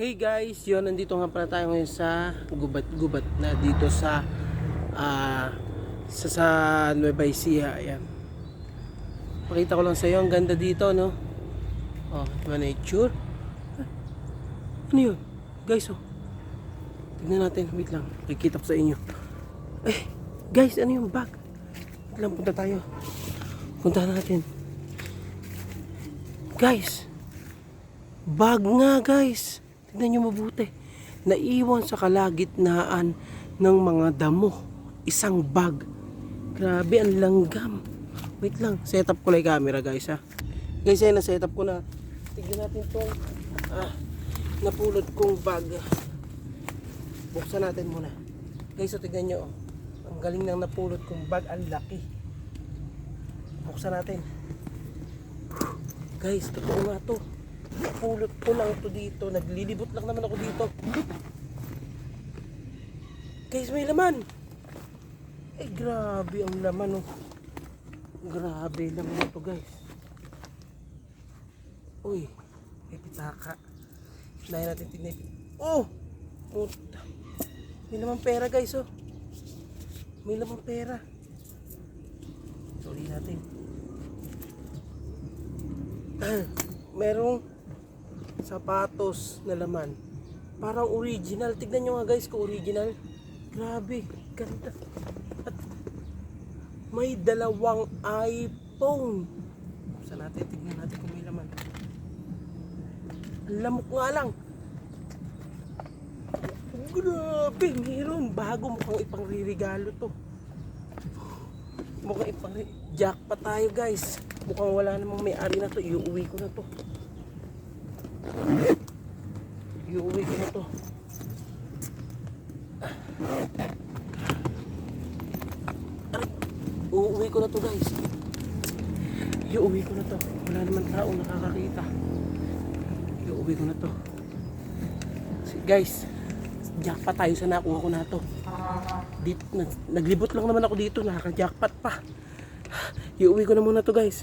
Hey guys, yun, nandito nga pala tayo ngayon sa gubat-gubat na dito sa Nueva Ecija. Ayan. Pakita ko lang sa iyo, ang ganda dito, no? Oh, diba nature? Ano yun? Guys, oh. Tignan natin, wait lang. Kikita ko sa inyo. Eh, guys, ano yung bag? Wait lang, punta tayo. Punta natin. Guys, bag nga, guys. Tignan nyo mabuti. Naiwan sa kalagitnaan ng mga damo. Isang bag. Grabe, ang langgam. Wait lang, set up ko lang yung camera, guys, ha. Guys, ayun, na-set up ko na. Tignan natin itong napulot kong bag. Buksan natin muna. Guys, so tignan nyo, oh. Ang galing ng napulot kong bag. Ang laki. Buksan natin. Guys, totoo nga to. Napulot ko lang to dito. Naglilibot lang naman ako dito. Guys, may laman. Eh, grabe ang laman, oh. Grabe laman to, guys. Uy, may pitaka. Dahil natin tignan. Oh! Puta. May laman pera, guys, oh. May laman pera. Sorry natin. Merong sapatos na laman. Parang original. Tignan nyo nga, guys, kung original. Grabe, ganda. At may dalawang iPhone. Buksan natin, tignan natin kung may laman. Ang lamok nga lang. Grabe, meron. Bago, mukhang ipangririgalo to. Mukhang jackpot tayo, guys. Mukhang wala namang may-ari na to. Iuwi ko na to. Iuwi ko na to. Uuwi ko na to, guys. Iuwi ko na to. Wala naman tao nakakakita. Iuwi ko na to. Guys, jackpot tayo sa nakuha ko na to. Naglibot lang naman ako dito. Nakaka-jackpot pa. Iuwi ko na muna to, guys.